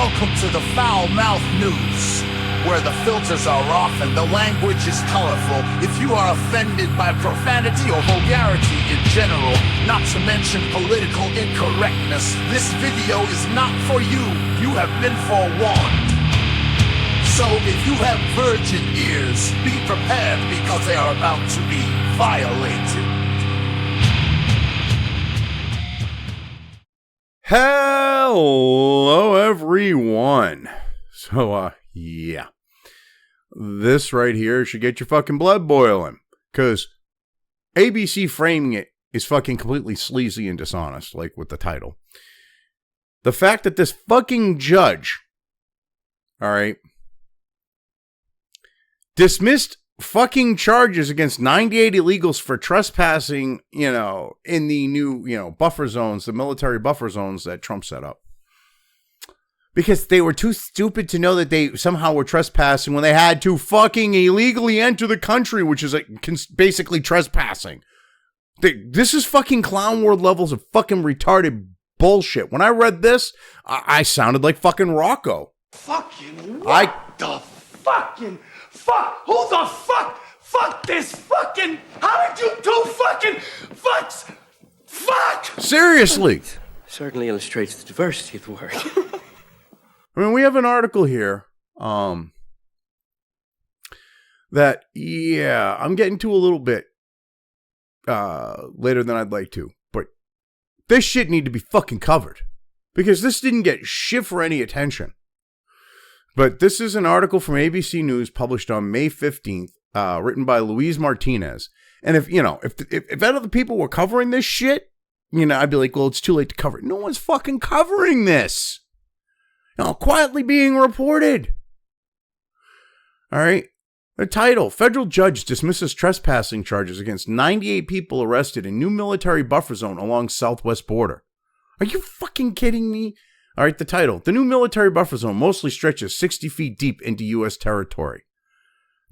Welcome to the Foul Mouth News, where the filters are off and the language is colorful. If you are offended by profanity or vulgarity in general, not to mention political incorrectness, this video is not for you. You have been forewarned. So if you have virgin ears, be prepared because they are about to be violated. Hello, everyone. So, yeah. This right here should get your fucking blood boiling. Because ABC framing it is fucking completely sleazy and dishonest, like with the title. The fact that this fucking judge, alright, dismissed fucking charges against 98 illegals for trespassing, in the new, buffer zones, the military buffer zones that Trump set up. Because they were too stupid to know that they somehow were trespassing when they had to fucking illegally enter the country, which is basically trespassing. This is fucking clown world levels of fucking retarded bullshit. When I read this, I sounded like fucking Rocco. Fucking what the fucking fuck? Who the fuck? Fuck this fucking... How did you do fucking... Fucks? Fuck! Seriously. Certainly illustrates the diversity of the word. I mean, we have an article here that, I'm getting to a little bit later than I'd like to. But this shit need to be fucking covered. Because this didn't get shit for any attention. But this is an article from ABC News published on May 15th, written by Luis Martinez. And if other people were covering this shit, I'd be like, well, it's too late to cover it. No one's fucking covering this. Quietly being reported. All right. The title, Federal Judge Dismisses Trespassing Charges Against 98 People Arrested in New Military Buffer Zone Along Southwest Border. Are you fucking kidding me? All right, the title, the new military buffer zone mostly stretches 60 feet deep into U.S. territory.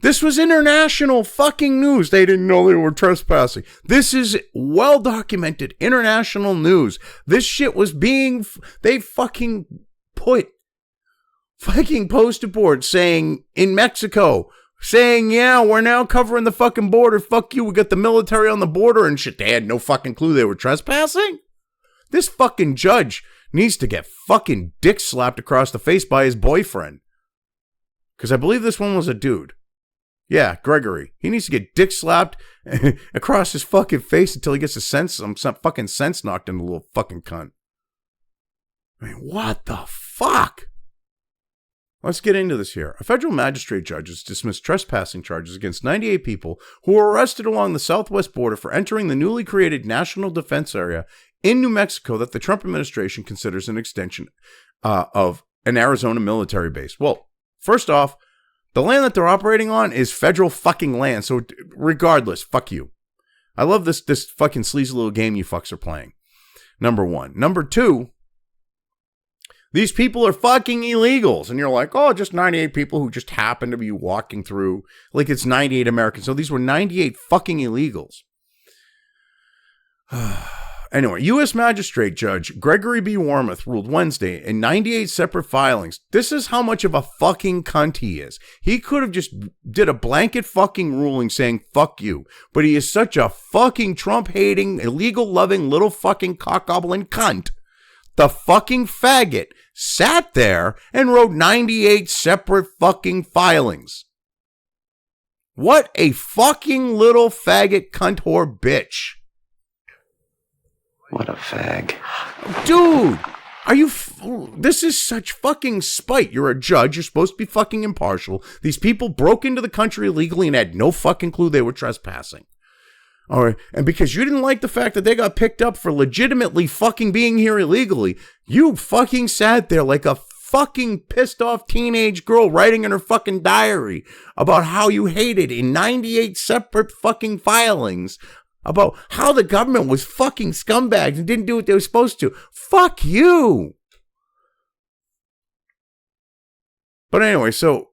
This was international fucking news. They didn't know they were trespassing. This is well-documented international news. This shit was they fucking put fucking poster boards saying, in Mexico, saying, yeah, we're now covering the fucking border. Fuck you, we got the military on the border and shit. They had no fucking clue they were trespassing? This fucking judge needs to get fucking dick slapped across the face by his boyfriend. Because I believe this one was a dude. Yeah, Gregory. He needs to get dick slapped across his fucking face until he gets some fucking sense knocked into the little fucking cunt. I mean, what the fuck? Let's get into this here. A federal magistrate judge has dismissed trespassing charges against 98 people who were arrested along the southwest border for entering the newly created National Defense Area in New Mexico that the Trump administration considers an extension of an Arizona military base. Well, first off, the land that they're operating on is federal fucking land. So regardless, fuck you. I love this fucking sleazy little game you fucks are playing. Number one. Number two, these people are fucking illegals. And you're like, oh, just 98 people who just happen to be walking through. Like it's 98 Americans. So these were 98 fucking illegals. Anyway, U.S. Magistrate Judge Gregory B. Wormuth ruled Wednesday in 98 separate filings. This is how much of a fucking cunt he is. He could have just did a blanket fucking ruling saying, fuck you. But he is such a fucking Trump-hating, illegal-loving little fucking cock-gobbling cunt. The fucking faggot sat there and wrote 98 separate fucking filings. What a fucking little faggot cunt whore bitch. What a fag. Dude, are you... This is such fucking spite. You're a judge. You're supposed to be fucking impartial. These people broke into the country illegally and had no fucking clue they were trespassing. All right. And because you didn't like the fact that they got picked up for legitimately fucking being here illegally, you fucking sat there like a fucking pissed off teenage girl writing in her fucking diary about how you hated in 98 separate fucking filings about how the government was fucking scumbags and didn't do what they were supposed to. Fuck you. But anyway, so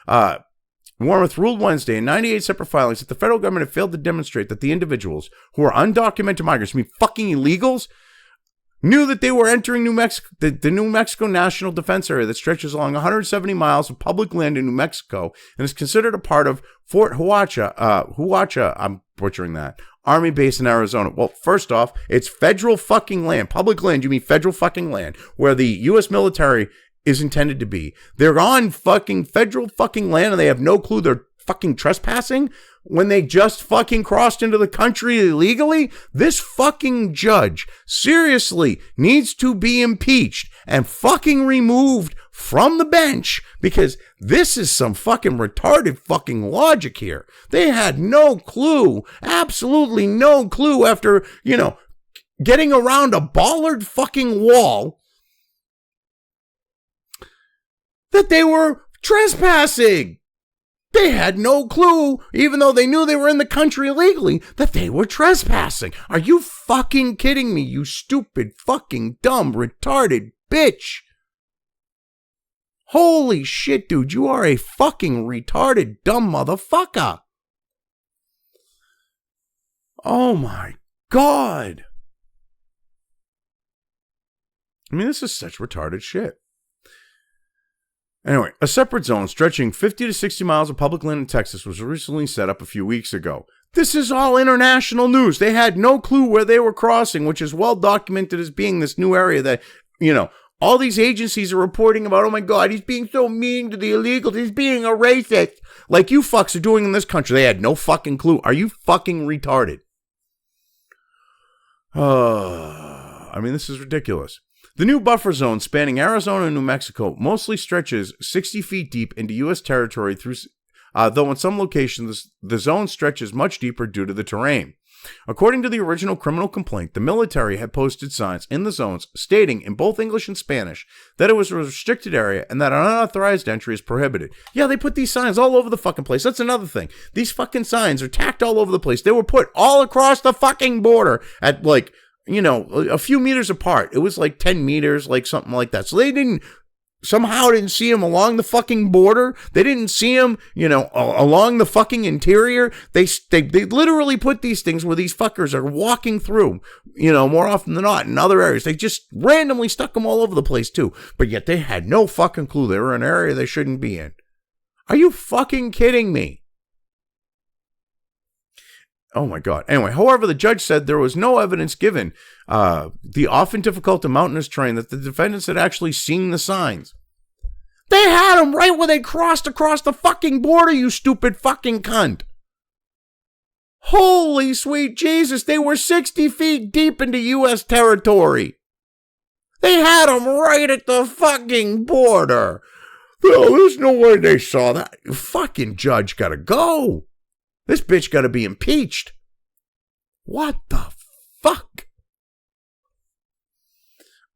Wormuth ruled Wednesday in 98 separate filings that the federal government had failed to demonstrate that the individuals who are undocumented migrants, fucking illegals, knew that they were entering New Mexico, the New Mexico National Defense Area that stretches along 170 miles of public land in New Mexico and is considered a part of Fort Huacha, I'm butchering that, Army base in Arizona. Well, first off, it's federal fucking land. Public land, you mean federal fucking land, where the U.S. military is intended to be. They're on fucking federal fucking land and they have no clue they're fucking trespassing when they just fucking crossed into the country illegally? This fucking judge seriously needs to be impeached and fucking removed from the bench, because this is some fucking retarded fucking logic here. They had no clue, absolutely no clue after, getting around a bollard fucking wall that they were trespassing. They had no clue, even though they knew they were in the country illegally, that they were trespassing. Are you fucking kidding me, you stupid, fucking, dumb, retarded bitch? Holy shit, dude, you are a fucking retarded, dumb motherfucker. Oh my God. I mean, this is such retarded shit. Anyway, a separate zone stretching 50 to 60 miles of public land in Texas was recently set up a few weeks ago. This is all international news. They had no clue where they were crossing, which is well documented as being this new area that, all these agencies are reporting about. Oh my God, he's being so mean to the illegals. He's being a racist. Like you fucks are doing in this country. They had no fucking clue. Are you fucking retarded? I mean, this is ridiculous. The new buffer zone spanning Arizona and New Mexico mostly stretches 60 feet deep into U.S. territory, though in some locations the zone stretches much deeper due to the terrain. According to the original criminal complaint, the military had posted signs in the zones stating in both English and Spanish that it was a restricted area and that unauthorized entry is prohibited. Yeah, they put these signs all over the fucking place. That's another thing. These fucking signs are tacked all over the place. They were put all across the fucking border at a few meters apart. It was like 10 meters, like something like that. So they didn't see him along the fucking border. They didn't see him, along the fucking interior. They literally put these things where these fuckers are walking through, more often than not in other areas. They just randomly stuck them all over the place too. But yet they had no fucking clue they were in an area they shouldn't be in. Are you fucking kidding me? Oh my God. Anyway, however, the judge said there was no evidence given the often difficult and mountainous terrain that the defendants had actually seen the signs. They had them right where they crossed across the fucking border, you stupid fucking cunt. Holy sweet Jesus, they were 60 feet deep into U.S. territory. They had them right at the fucking border. Well, there's no way they saw that. Fucking judge gotta go. This bitch got to be impeached. What the fuck?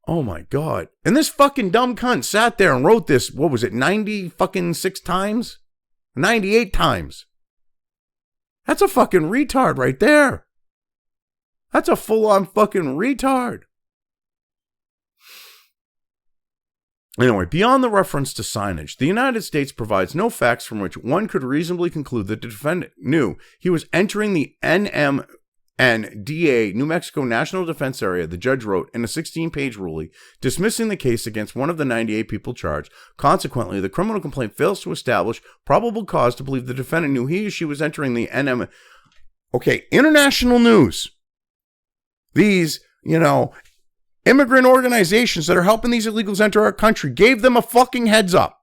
Oh my God. And this fucking dumb cunt sat there and wrote this, 90 fucking 6 times? 98 times. That's a fucking retard right there. That's a full-on fucking retard. Anyway, beyond the reference to signage, the United States provides no facts from which one could reasonably conclude that the defendant knew he was entering the NMNDA New Mexico National Defense Area, the judge wrote in a 16-page ruling dismissing the case against one of the 98 people charged. Consequently, the criminal complaint fails to establish probable cause to believe the defendant knew he or she was entering the NM. Okay, international news. These, immigrant organizations that are helping these illegals enter our country gave them a fucking heads up.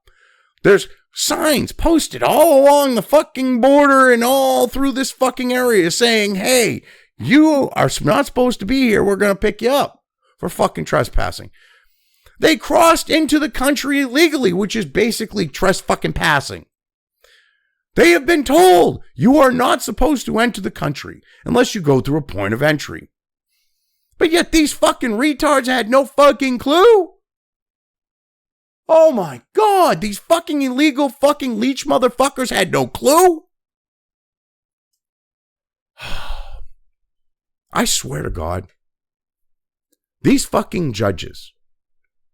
There's signs posted all along the fucking border and all through this fucking area saying, hey, you are not supposed to be here. We're going to pick you up for fucking trespassing. They crossed into the country illegally, which is basically trespassing. They have been told you are not supposed to enter the country unless you go through a point of entry. But yet these fucking retards had no fucking clue. Oh my God, these fucking illegal fucking leech motherfuckers had no clue. I swear to God, these fucking judges,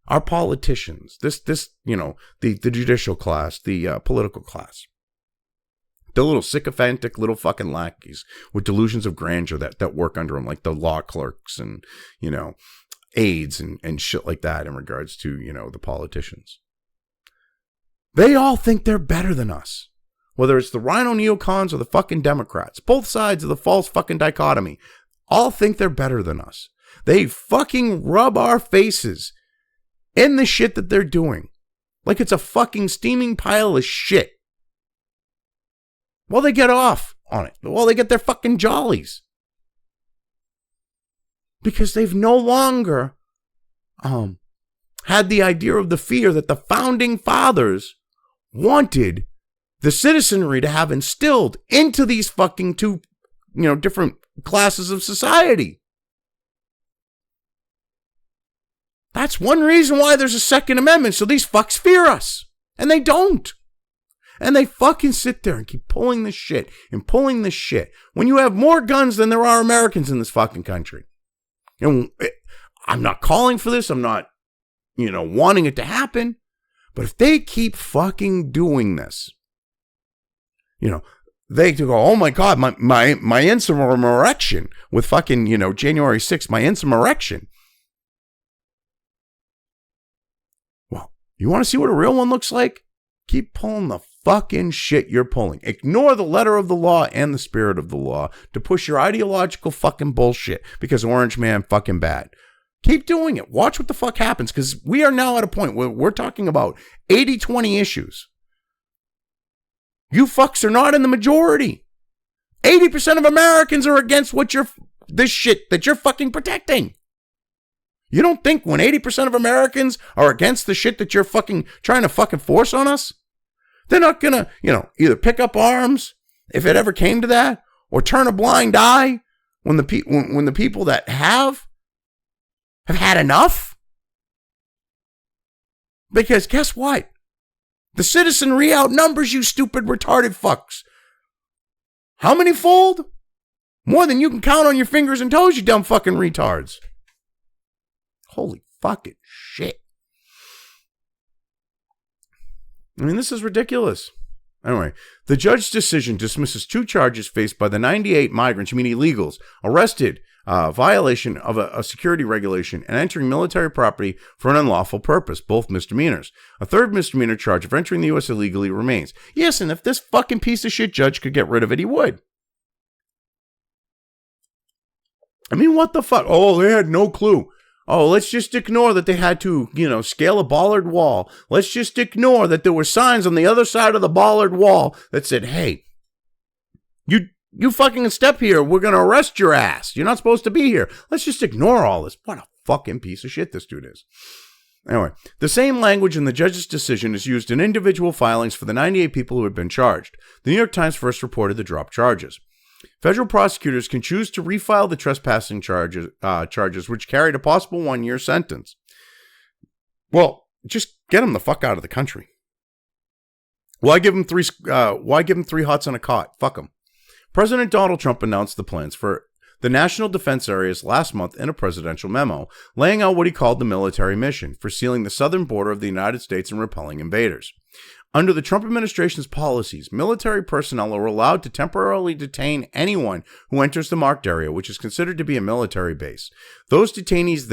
our politicians, the judicial class, the political class, the little sycophantic little fucking lackeys with delusions of grandeur that work under them, like the law clerks and, aides and shit like that in regards to, the politicians. They all think they're better than us. Whether it's the rhino neocons or the fucking Democrats, both sides of the false fucking dichotomy, all think they're better than us. They fucking rub our faces in the shit that they're doing like it's a fucking steaming pile of shit. Well, they get off on it. Well, they get their fucking jollies. Because they've no longer had the idea of the fear that the founding fathers wanted the citizenry to have instilled into these fucking two, different classes of society. That's one reason why there's a Second Amendment, so these fucks fear us. And they don't. And they fucking sit there and keep pulling this shit and pulling this shit when you have more guns than there are Americans in this fucking country. And I'm not calling for this. I'm not, wanting it to happen. But if they keep fucking doing this, they go, oh my God, my insurrection with fucking, January 6th, my insurrection. Well, you want to see what a real one looks like? Keep pulling the fucking shit you're pulling. Ignore the letter of the law and the spirit of the law to push your ideological fucking bullshit because Orange Man fucking bad. Keep doing it. Watch what the fuck happens, because we are now at a point where we're talking about 80-20 issues. You fucks are not in the majority. 80% of Americans are against this shit that you're fucking protecting. You don't think when 80% of Americans are against the shit that you're fucking trying to fucking force on us, they're not gonna, either pick up arms if it ever came to that, or turn a blind eye when the people that have had enough? Because guess what? The citizenry outnumbers you stupid retarded fucks. How many fold? More than you can count on your fingers and toes, you dumb fucking retards. Holy fucking shit. I mean, this is ridiculous. Anyway, the judge's decision dismisses 2 charges faced by the 98 migrants, you mean illegals, arrested violation of a security regulation and entering military property for an unlawful purpose, both misdemeanors. A third misdemeanor charge of entering the U.S. illegally remains. Yes, and if this fucking piece of shit judge could get rid of it, he would. I mean, what the fuck? Oh, they had no clue. Oh, let's just ignore that they had to, scale a bollard wall. Let's just ignore that there were signs on the other side of the bollard wall that said, hey, you fucking step here, we're going to arrest your ass. You're not supposed to be here. Let's just ignore all this. What a fucking piece of shit this dude is. Anyway, the same language in the judge's decision is used in individual filings for the 98 people who had been charged. The New York Times first reported the dropped charges. Federal prosecutors can choose to refile the trespassing charges, which carried a possible 1-year sentence. Well, just get them the fuck out of the country. Why give them 3 huts and a cot? Fuck them. President Donald Trump announced the plans for the national defense areas last month in a presidential memo, laying out what he called the military mission for sealing the southern border of the United States and repelling invaders. Under the Trump administration's policies, military personnel are allowed to temporarily detain anyone who enters the marked area, which is considered to be a military base. Those detainees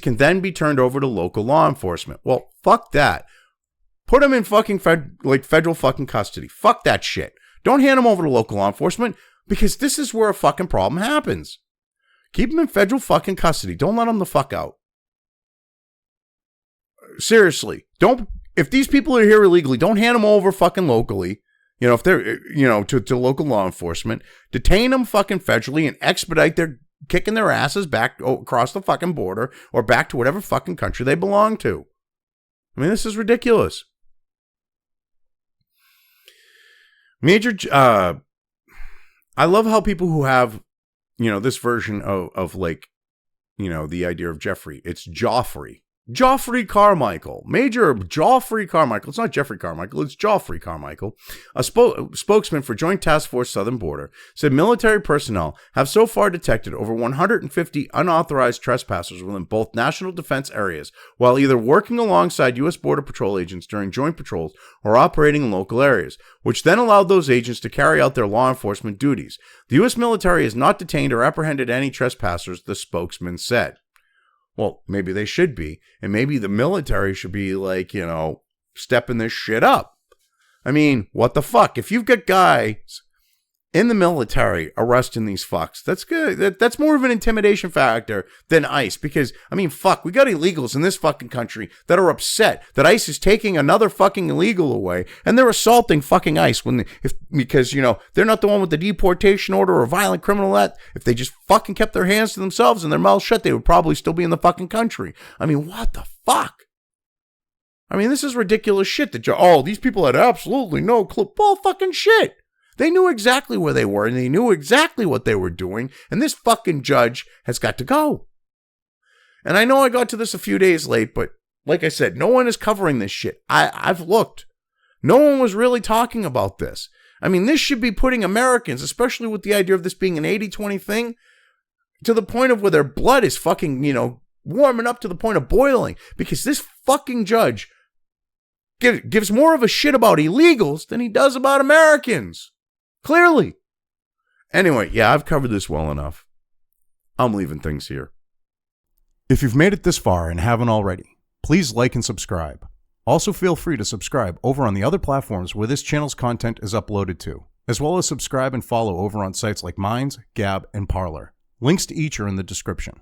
can then be turned over to local law enforcement. Well, fuck that. Put them in fucking federal fucking custody. Fuck that shit. Don't hand them over to local law enforcement, because this is where a fucking problem happens. Keep them in federal fucking custody. Don't let them the fuck out. Seriously, if these people are here illegally, don't hand them over fucking locally. If they're, to local law enforcement, detain them fucking federally and expedite their kicking their asses back across the fucking border or back to whatever fucking country they belong to. I mean, this is ridiculous. I love how people who have, this version of the idea of Jeffrey, it's Joffrey. Joffrey Carmichael, Major Joffrey Carmichael, it's not Jeffrey Carmichael, it's Joffrey Carmichael, a spokesman for Joint Task Force Southern Border, said military personnel have so far detected over 150 unauthorized trespassers within both national defense areas while either working alongside U.S. Border Patrol agents during joint patrols or operating in local areas, which then allowed those agents to carry out their law enforcement duties. The U.S. military has not detained or apprehended any trespassers, the spokesman said. Well, maybe they should be, and maybe the military should be like, stepping this shit up. I mean, what the fuck? If you've got guys in the military arresting these fucks, that's good. That's more of an intimidation factor than ICE, because, fuck, we got illegals in this fucking country that are upset that ICE is taking another fucking illegal away, and they're assaulting fucking ICE because they're not the one with the deportation order or violent criminal act. If they just fucking kept their hands to themselves and their mouths shut, they would probably still be in the fucking country. What the fuck? This is ridiculous shit that these people had absolutely no clue. Bull fucking shit. They knew exactly where they were, and they knew exactly what they were doing, and this fucking judge has got to go. And I know I got to this a few days late, but like I said, no one is covering this shit. I've looked. No one was really talking about this. This should be putting Americans, especially with the idea of this being an 80-20 thing, to the point of where their blood is fucking, warming up to the point of boiling, because this fucking judge gives more of a shit about illegals than he does about Americans. Clearly. Anyway, yeah, I've covered this well enough. I'm leaving things here. If you've made it this far and haven't already, please like and subscribe. Also, feel free to subscribe over on the other platforms where this channel's content is uploaded to, as well as subscribe and follow over on sites like Minds, Gab, and Parler. Links to each are in the description.